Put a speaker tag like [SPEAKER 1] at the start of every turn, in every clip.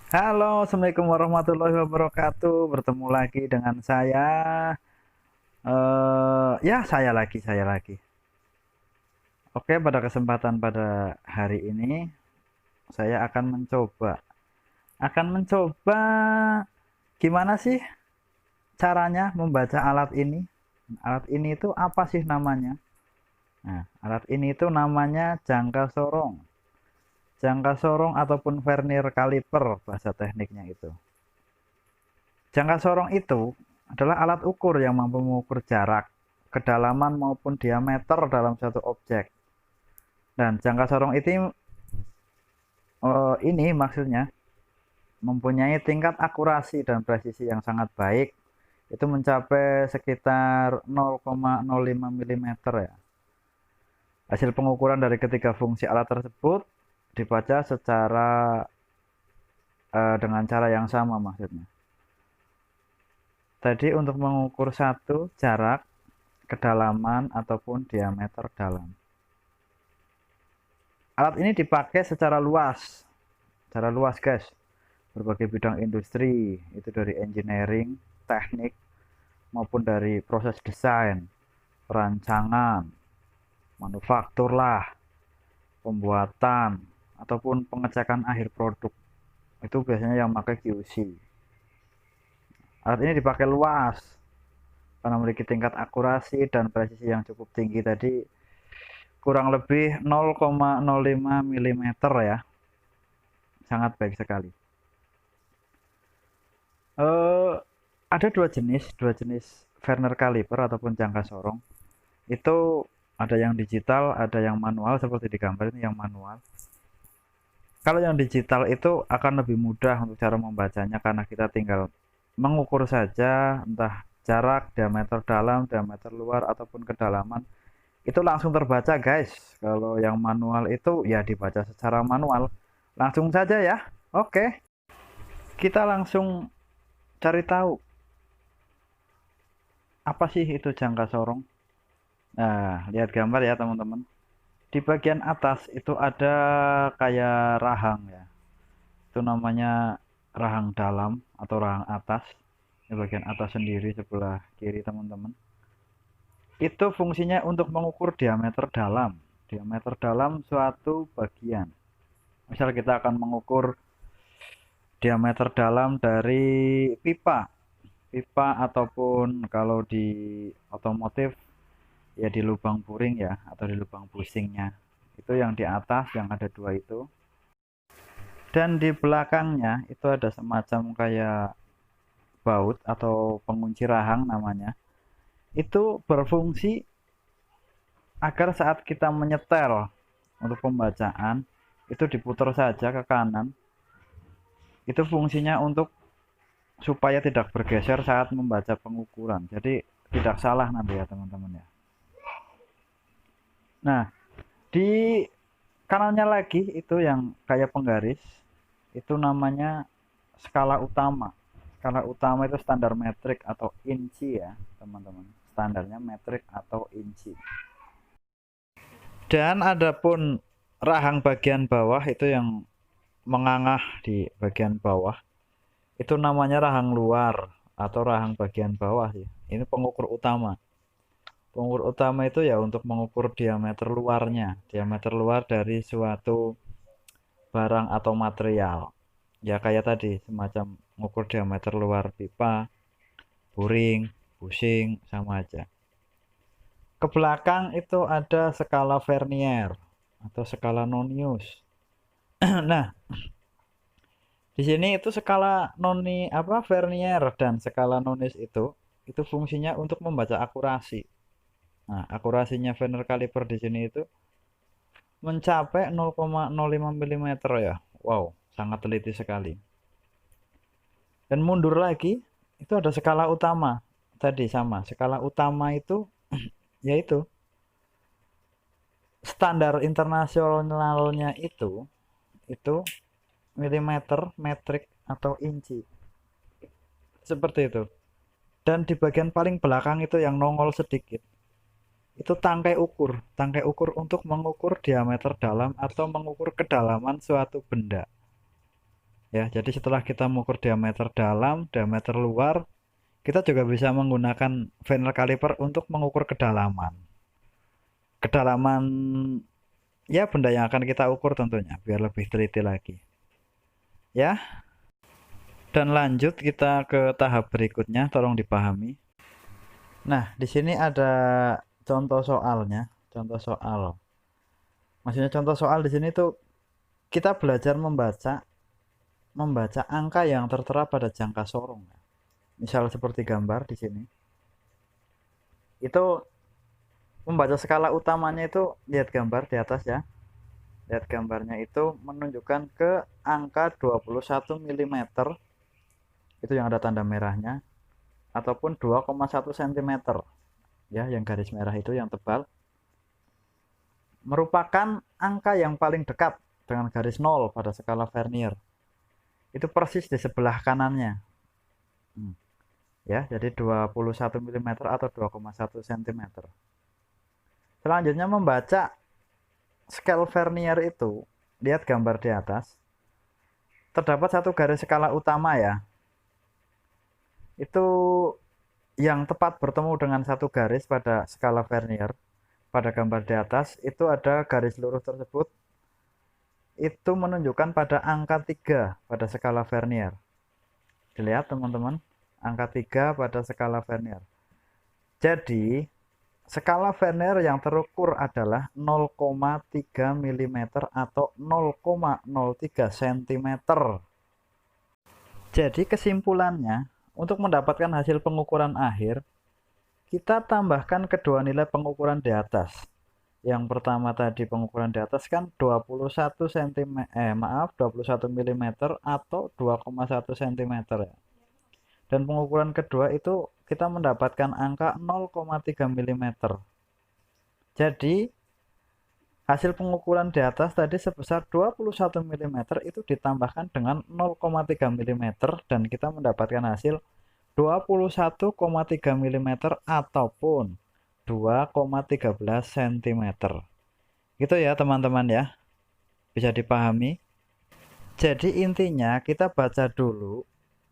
[SPEAKER 1] Halo, Assalamualaikum warahmatullahi wabarakatuh. Bertemu lagi dengan saya. Saya lagi. Oke, pada kesempatan pada hari ini, saya akan mencoba gimana sih caranya membaca alat ini. Alat ini itu apa sih namanya? Nah, alat ini itu namanya jangka sorong. Jangka sorong ataupun vernier caliper bahasa tekniknya itu. Jangka sorong itu adalah alat ukur yang mampu mengukur jarak, kedalaman maupun diameter dalam suatu objek. Dan jangka sorong ini maksudnya mempunyai tingkat akurasi dan presisi yang sangat baik. Itu mencapai sekitar 0,05 mm ya. Hasil pengukuran dari ketiga fungsi alat tersebut dibaca dengan cara yang sama maksudnya. Tadi untuk mengukur satu jarak, kedalaman ataupun diameter dalam. Alat ini dipakai secara luas guys, berbagai bidang industri, itu dari engineering, teknik, maupun dari proses desain, perancangan, manufaktur lah, pembuatan, ataupun pengecekan akhir produk. Itu biasanya yang pakai QC. Alat ini dipakai luas, karena memiliki tingkat akurasi dan presisi yang cukup tinggi tadi, kurang lebih 0,05 mm ya, sangat baik sekali. Eh, ada dua jenis Vernier caliper ataupun jangka sorong. Itu ada yang digital, ada yang manual seperti di gambar ini yang manual. Kalau yang digital itu akan lebih mudah untuk cara membacanya karena kita tinggal mengukur saja entah jarak, diameter dalam, diameter luar ataupun kedalaman. Itu langsung terbaca guys. Kalau yang manual itu ya dibaca secara manual. Langsung saja ya. Oke, kita langsung cari tahu apa sih itu jangka sorong. Nah, lihat gambar ya teman-teman. Di bagian atas itu ada kayak rahang ya. Itu namanya rahang dalam atau rahang atas. Di bagian atas sendiri sebelah kiri teman-teman. Itu fungsinya untuk mengukur diameter dalam. Diameter dalam suatu bagian. Misal kita akan mengukur diameter dalam dari pipa. Pipa ataupun kalau di otomotif ya di lubang puring ya atau di lubang busingnya. Itu yang di atas yang ada dua itu. Dan di belakangnya itu ada semacam kayak baut atau pengunci rahang namanya. Itu berfungsi agar saat kita menyetel untuk pembacaan itu diputar saja ke kanan. Itu fungsinya untuk supaya tidak bergeser saat membaca pengukuran. Jadi tidak salah nanti ya teman-teman ya. Nah, di kanannya lagi itu yang kayak penggaris, itu namanya skala utama. Skala utama itu standar metrik atau inci ya, teman-teman. Standarnya metrik atau inci. Dan adapun rahang bagian bawah itu yang mengangah di bagian bawah, itu namanya rahang luar atau rahang bagian bawah sih. Ini pengukur utama. Pengukur utama itu ya untuk mengukur diameter luarnya, diameter luar dari suatu barang atau material. Ya kayak tadi, semacam mengukur diameter luar pipa, puring, busing, sama aja. Ke belakang itu ada skala Vernier atau skala Nonius. Nah, di sini itu skala Vernier dan skala Nonius itu fungsinya untuk membaca akurasi. Nah, akurasinya Vernier caliper di sini itu mencapai 0,05 mm ya. Wow, sangat teliti sekali. Dan mundur lagi, itu ada skala utama. Tadi sama, skala utama itu yaitu standar internasionalnya itu milimeter, metrik atau inci. Seperti itu. Dan di bagian paling belakang itu yang nongol sedikit. Itu tangkai ukur untuk mengukur diameter dalam atau mengukur kedalaman suatu benda. Ya, jadi setelah kita mengukur diameter dalam, diameter luar, kita juga bisa menggunakan Vernier caliper untuk mengukur kedalaman. Kedalaman ya benda yang akan kita ukur tentunya biar lebih teliti lagi. Ya, dan lanjut kita ke tahap berikutnya, tolong dipahami. Nah, di sini ada contoh soalnya, contoh soal. Maksudnya contoh soal di sini tuh kita belajar membaca angka yang tertera pada jangka sorong. Misal seperti gambar di sini. Itu membaca skala utamanya itu lihat gambar di atas ya. Lihat gambarnya itu menunjukkan ke angka 21 mm. Itu yang ada tanda merahnya ataupun 2,1 cm. Ya, yang garis merah itu yang tebal merupakan angka yang paling dekat dengan garis 0 pada skala Vernier. Itu persis di sebelah kanannya. Ya, jadi 21 mm atau 2,1 cm. Selanjutnya membaca scale Vernier itu, lihat gambar di atas. Terdapat satu garis skala utama ya. Itu yang tepat bertemu dengan satu garis pada skala Vernier. Pada gambar di atas itu ada garis lurus tersebut itu menunjukkan pada angka 3 pada skala Vernier. Dilihat teman-teman, angka 3 pada skala Vernier. Jadi skala Vernier yang terukur adalah 0,3 mm atau 0,03 cm. Jadi kesimpulannya, untuk mendapatkan hasil pengukuran akhir, kita tambahkan kedua nilai pengukuran di atas. Yang pertama tadi pengukuran di atas kan 21 cm, 21 mm atau 2,1 cm ya. Dan pengukuran kedua itu kita mendapatkan angka 0,3 mm. Jadi hasil pengukuran di atas tadi sebesar 21 mm itu ditambahkan dengan 0,3 mm dan kita mendapatkan hasil 21,3 mm ataupun 2,13 cm. Gitu ya teman-teman ya. Bisa dipahami? Jadi intinya kita baca dulu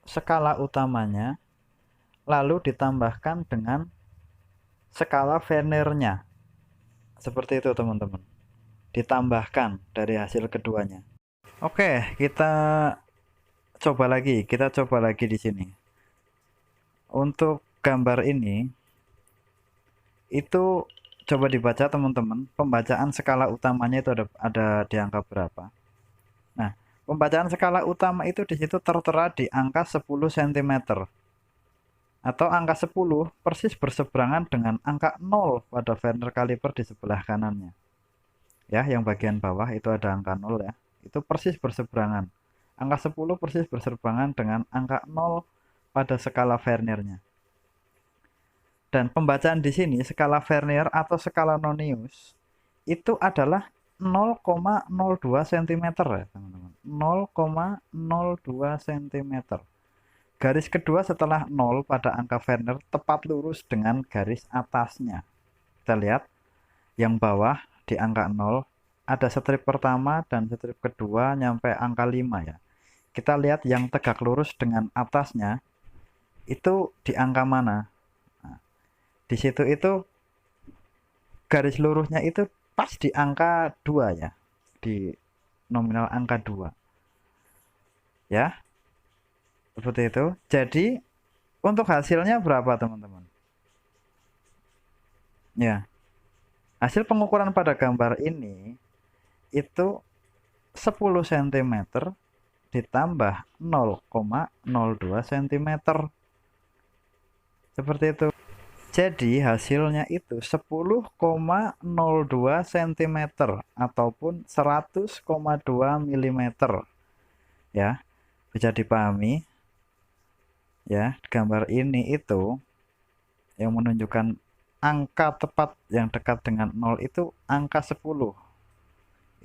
[SPEAKER 1] skala utamanya lalu ditambahkan dengan skala Vernier-nya. Seperti itu teman-teman. Ditambahkan dari hasil keduanya. Oke, kita coba lagi di sini. Untuk gambar ini itu coba dibaca teman-teman, pembacaan skala utamanya itu ada di angka berapa. Nah, pembacaan skala utama itu di situ tertera di angka 10 cm. Atau angka 10 persis berseberangan dengan angka 0 pada Vernier caliper di sebelah kanannya. Ya, yang bagian bawah itu ada angka 0 ya. Itu persis berseberangan. Angka 10 persis berseberangan dengan angka 0 pada skala Vernier-nya. Dan pembacaan di sini skala Vernier atau skala Nonius itu adalah 0,02 cm ya teman-teman. 0,02 cm. Garis kedua setelah 0 pada angka Vernier tepat lurus dengan garis atasnya. Kita lihat yang bawah di angka 0 ada strip pertama dan strip kedua nyampe angka 5 ya. Kita lihat yang tegak lurus dengan atasnya itu di angka mana? Nah, di situ itu garis lurusnya itu pas di angka 2 ya. Di nominal angka 2. Ya. Seperti itu. Jadi untuk hasilnya berapa teman-teman? Ya. Hasil pengukuran pada gambar ini itu 10 cm ditambah 0,02 cm. Seperti itu. Jadi hasilnya itu 10,02 cm ataupun 100,2 mm. Ya, bisa dipahami. Ya, gambar ini itu yang menunjukkan angka tepat yang dekat dengan 0 itu angka 10.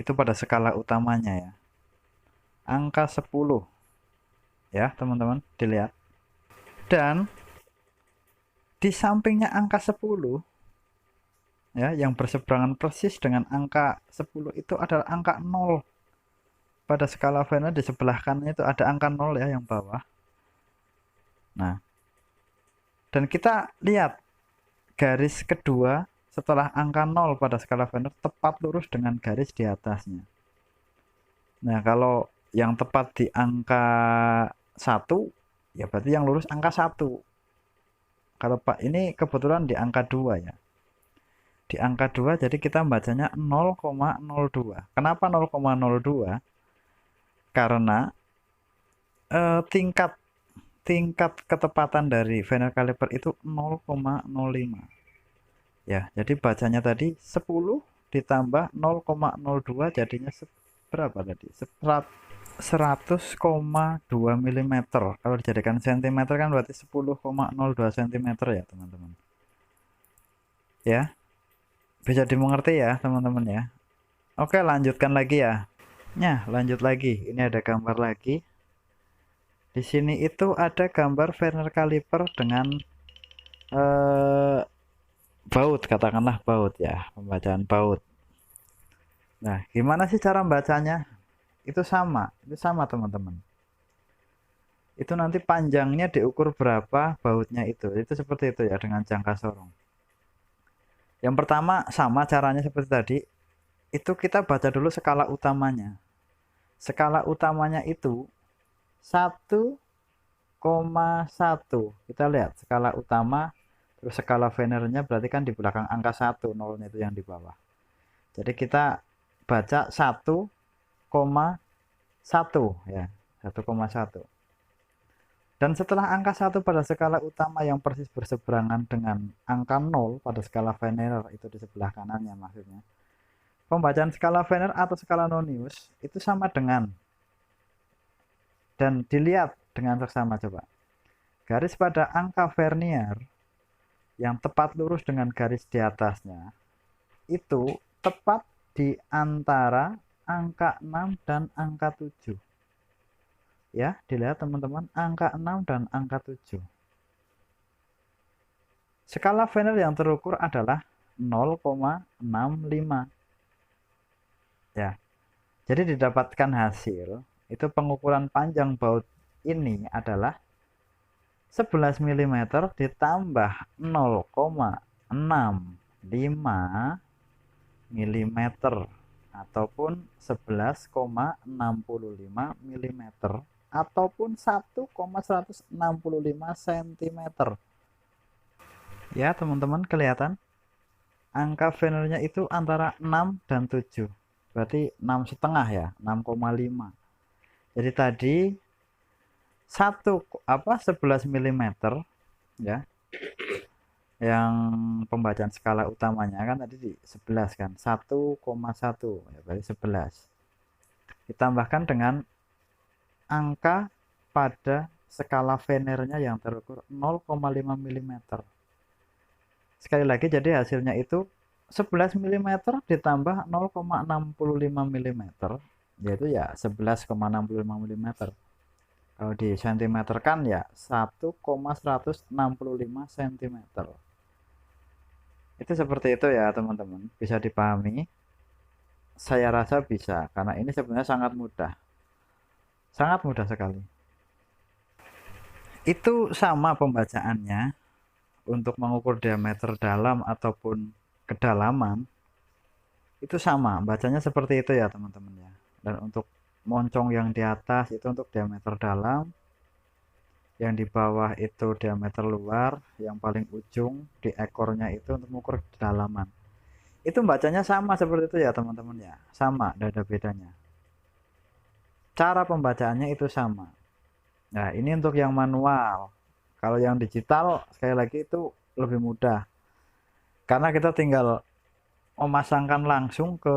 [SPEAKER 1] Itu pada skala utamanya ya. Angka 10. Ya, teman-teman, dilihat. Dan di sampingnya angka 10 ya, yang berseberangan persis dengan angka 10 itu adalah angka 0 pada skala Fahrenheit di sebelah kanan itu ada angka 0 ya yang bawah. Nah, dan kita lihat garis kedua setelah angka 0 pada skala Fahrenheit tepat lurus dengan garis di atasnya. Nah, kalau yang tepat di angka 1, ya berarti yang lurus angka 1. Kalau Pak ini kebetulan di angka 2 ya. Di angka 2 jadi kita bacanya 0,02. Kenapa 0,02? Karena tingkat ketepatan dari Fahrenheit caliper itu 0,05. Ya, jadi bacanya tadi 10 ditambah 0,02 jadinya berapa tadi? 100,2 mm. Kalau dijadikan cm kan berarti 10,02 cm ya, teman-teman. Ya, bisa dimengerti ya, teman-teman ya. Oke, lanjutkan lagi ya. Nah, lanjut lagi. Ini ada gambar lagi. Di sini itu ada gambar Fahrenheit caliper dengan baut, katakanlah baut ya, pembacaan baut. Nah, gimana sih cara membacanya? Itu sama teman-teman. Itu nanti panjangnya diukur berapa bautnya itu seperti itu ya, dengan jangka sorong. Yang pertama sama caranya seperti tadi, itu kita baca dulu skala utamanya. Skala utamanya itu 1,1. Kita lihat skala utama, terus skala Fahrenheit-nya berarti kan di belakang angka 1, nolnya itu yang di bawah. Jadi kita baca 1,1 ya, 1,1. Dan setelah angka 1 pada skala utama yang persis berseberangan dengan angka 0 pada skala Fahrenheit itu di sebelah kanannya maksudnya. Pembacaan skala Fahrenheit atau skala Nonius itu sama dengan, dan dilihat dengan seksama coba. Garis pada angka vernier yang tepat lurus dengan garis di atasnya itu tepat di antara angka 6 dan angka 7. Ya, dilihat teman-teman, angka 6 dan angka 7. Skala Fahrenheit yang terukur adalah 0,65. Ya. Jadi didapatkan hasil, itu pengukuran panjang baut ini adalah 11 mm ditambah 0,65 mm ataupun 11,65 mm ataupun 1,165 cm. Ya, teman-teman kelihatan? Angka Fahrenheit-nya itu antara 6 dan 7. Berarti 6,5 ya, 6,5. Jadi tadi 11 mm ya. Yang pembacaan skala utamanya kan tadi di 11 kan, 1,1 ya, berarti 11. Ditambahkan dengan angka pada skala Fahrenheit-nya yang terukur 0,5 mm. Sekali lagi jadi hasilnya itu 11 mm ditambah 0,65 mm, yaitu ya 11,65 mm. Kalau di cm kan ya 1,165 cm. Itu seperti itu ya teman-teman, bisa dipahami? Saya rasa bisa, karena ini sebenarnya sangat mudah sekali. Itu sama pembacaannya untuk mengukur diameter dalam ataupun kedalaman, itu sama bacanya seperti itu ya teman-teman ya. Dan untuk moncong yang di atas itu untuk diameter dalam, yang di bawah itu diameter luar, yang paling ujung di ekornya itu untuk mengukur kedalaman. Itu bacanya sama seperti itu ya teman-teman ya, sama, tidak ada bedanya. Cara pembacaannya itu sama. Nah, ini untuk yang manual. Kalau yang digital sekali lagi itu lebih mudah, karena kita tinggal memasangkan langsung ke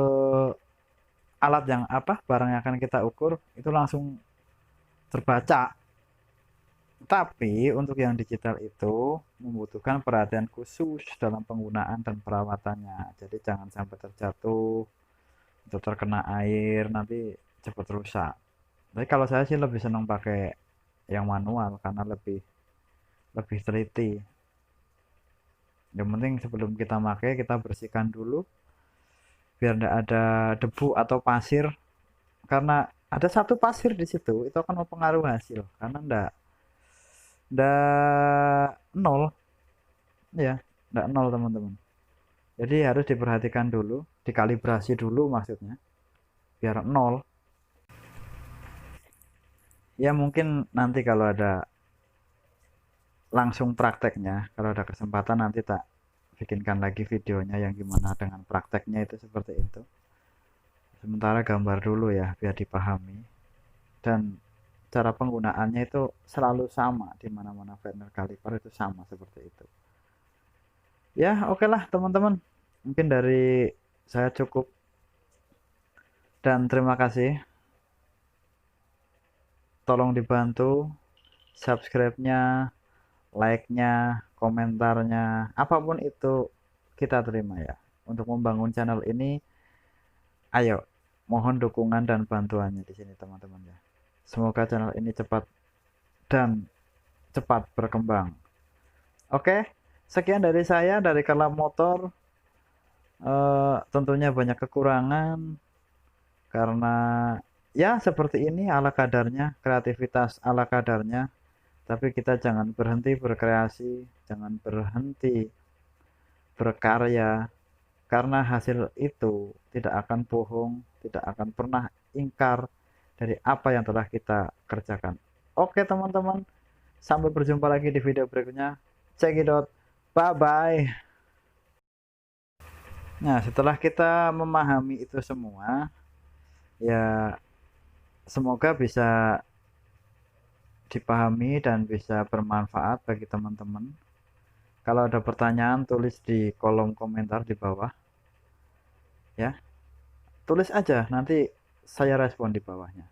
[SPEAKER 1] alat yang barang yang akan kita ukur, itu langsung terbaca. Tapi untuk yang digital itu membutuhkan perhatian khusus dalam penggunaan dan perawatannya. Jadi jangan sampai terjatuh atau terkena air, nanti cepat rusak. Tapi kalau saya sih lebih senang pakai yang manual karena lebih teliti. Yang penting sebelum kita pakai kita bersihkan dulu biar tidak ada debu atau pasir, karena ada satu pasir di situ, itu akan mempengaruhi hasil karena ndak nol ya, ndak nol teman-teman. Jadi harus diperhatikan dulu, dikalibrasi dulu maksudnya biar nol. Ya mungkin nanti kalau ada langsung prakteknya, kalau ada kesempatan nanti tak bikinkan lagi videonya yang gimana dengan prakteknya itu seperti itu. Sementara gambar dulu ya biar dipahami, dan cara penggunaannya itu selalu sama di mana-mana Vernier caliper itu sama seperti itu. Ya, oke lah teman-teman. Mungkin dari saya cukup, dan terima kasih. Tolong dibantu subscribe-nya, like-nya, komentarnya, apapun itu kita terima ya. Untuk membangun channel ini, ayo mohon dukungan dan bantuannya di sini teman-teman ya. Semoga channel ini cepat berkembang. Oke, sekian dari saya dari Kalap Motor. Tentunya banyak kekurangan karena ya seperti ini ala kadarnya, kreativitas ala kadarnya. Tapi kita jangan berhenti berkreasi, jangan berhenti berkarya, karena hasil itu tidak akan bohong, tidak akan pernah ingkar dari apa yang telah kita kerjakan. Oke teman-teman, sampai berjumpa lagi di video berikutnya. Check it out. Bye bye. Nah, setelah kita memahami itu semua, ya semoga bisa dipahami dan bisa bermanfaat bagi teman-teman. Kalau ada pertanyaan, tulis di kolom komentar di bawah ya. Tulis aja, nanti saya respon di bawahnya.